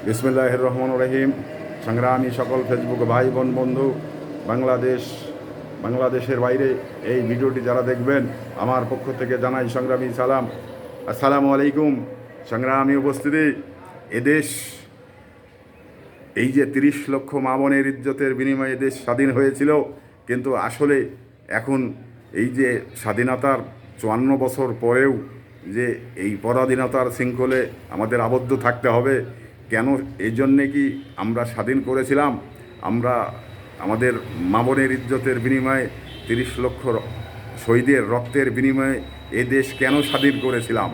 বিসমিল্লাহির রহমানির রহিম। সংগ্রামী সকল ফেসবুক ভাই বোন বন্ধু, বাংলাদেশের বাইরে এই ভিডিওটি যারা দেখবেন, আমার পক্ষ থেকে জানাই সংগ্রামী সালাম। আসসালামু আলাইকুম। সংগ্রামী উপস্থিতি, এদেশ এই যে ৩০ লক্ষ মা বোনের ইজ্জতের বিনিময়ে দেশ স্বাধীন হয়েছিল, কিন্তু আসলে এখন এই যে স্বাধীনতার ৫৪ বছর পরেও যে এই পরাধীনতার শৃঙ্খলে আমাদের আবদ্ধ থাকতে হবে কেন? এই জন্যে কি আমরা স্বাধীন করেছিলাম? আমরা আমাদের মা বোনের ইজ্জতের বিনিময়ে ৩০ লক্ষ শহীদের রক্তের বিনিময়ে এ দেশ কেন স্বাধীন করেছিলাম?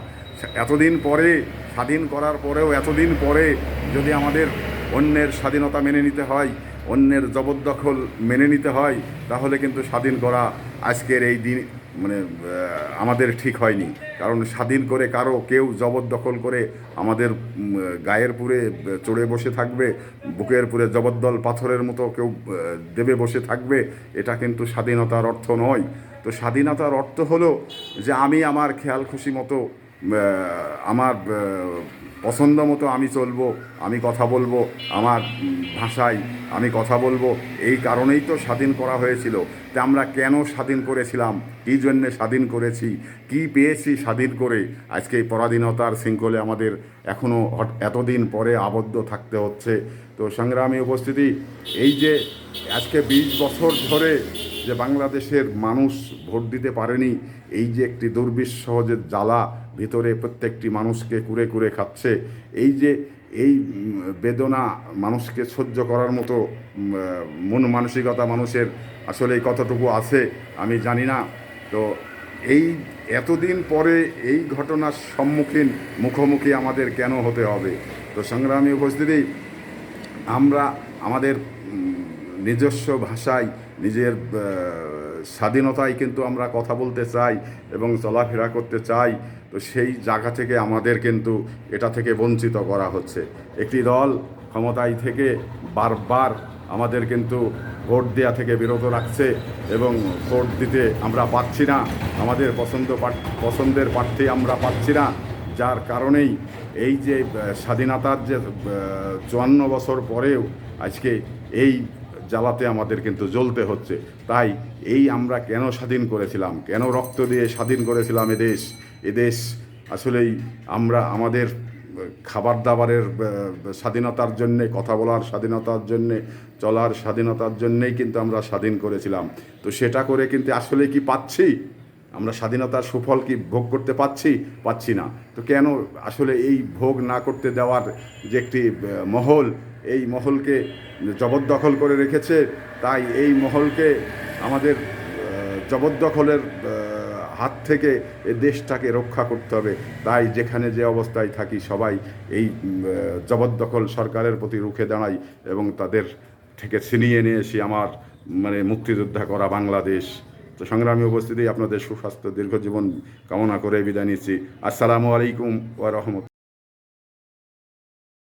এতদিন পরে, স্বাধীন করার পরেও এতদিন পরে যদি আমাদের অন্যের স্বাধীনতা মেনে নিতে হয়, অন্যের জবরদখল মেনে নিতে হয়, তাহলে কিন্তু স্বাধীন করা আজকের এই দিন আমাদের ঠিক হয়নি। কারণ স্বাধীন করে কেউ জবরদখল করে আমাদের গায়ের পুরে চড়ে বসে থাকবে, বুকের পুরে জবরদল পাথরের মতো কেউ দেবে বসে থাকবে, এটা কিন্তু স্বাধীনতার অর্থ নয়। তো স্বাধীনতার অর্থ হলো যে আমি আমার খেয়াল খুশি মতো, আমার পছন্দ মতো আমি চলবো, আমি কথা বলবো, আমার ভাষায় আমি কথা বলবো। এই কারণেই তো স্বাধীন করা হয়েছিল। তা আমরা কেন স্বাধীন করেছিলাম, কী জন্যে স্বাধীন করেছি, কি পেয়েছি স্বাধীন করে? আজকে এই পরাধীনতার শৃঙ্খলে আমাদের এখনও এতদিন পরে আবদ্ধ থাকতে হচ্ছে। তো সংগ্রামী উপস্থিতি, এই যে আজকে ২০ বছর ধরে যে বাংলাদেশের মানুষ ভোট দিতে পারেনি, এই যে একটি দুর্বিষহ যে জ্বালা ভিতরে প্রত্যেকটি মানুষকে কুরে কুরে খাচ্ছে, এই বেদনা মানুষকে সহ্য করার মতো মন মানসিকতা মানুষের আসলে কতটুকু আছে আমি জানি না। তো এই এতদিন পরে এই ঘটনার মুখোমুখি আমাদের কেন হতে হবে? তো সংগ্রামী উপস্থিতি, আমরা আমাদের নিজস্ব ভাষায়, নিজের স্বাধীনতায় কিন্তু আমরা কথা বলতে চাই এবং চলাফেরা করতে চাই। তো সেই জায়গা থেকে আমাদের কিন্তু এটা থেকে বঞ্চিত করা হচ্ছে। একটি দল ক্ষমতায় থেকে বারবার আমাদের কিন্তু ভোট দেওয়া থেকে বিরত রাখছে এবং ভোট দিতে আমরা পাচ্ছি না, আমাদের পছন্দের প্রার্থী আমরা পাচ্ছি না। যার কারণেই এই যে স্বাধীনতার যে ৫৪ বছর পরেও আজকে এই জ্বালাতে আমাদের কিন্তু জ্বলতে হচ্ছে। তাই এই আমরা কেন স্বাধীন করেছিলাম, কেন রক্ত দিয়ে স্বাধীন করেছিলাম এদেশ আসলেই আমরা আমাদের খাবার দাবারের স্বাধীনতার জন্যে, কথা বলার স্বাধীনতার জন্যে, চলার স্বাধীনতার জন্যেই কিন্তু আমরা স্বাধীন করেছিলাম। তো সেটা করে কিন্তু আসলে কি পাচ্ছি? আমরা স্বাধীনতার সুফল কি ভোগ করতে পাচ্ছি না। তো কেন আসলে এই ভোগ না করতে দেওয়ার যে একটি মহল, এই মহলকে জবরদখল করে রেখেছে। তাই এই মহলকে আমাদের জবরদখলের হাত থেকে এ দেশটাকে রক্ষা করতে হবে। তাই যেখানে যে অবস্থায় থাকি সবাই এই জবরদখল সরকারের প্রতি রুখে দাঁড়াই এবং তাদের থেকে ছিনিয়ে নিয়ে এসে আমার মুক্তিযোদ্ধা করা বাংলাদেশ। তো সংগ্রামী উপস্থিতি, আপনাদের সুস্বাস্থ্য দীর্ঘজীবন কামনা করে বিদায় নিচ্ছি। আসসালামু আলাইকুম ওয়া রাহমাতুল্লাহ।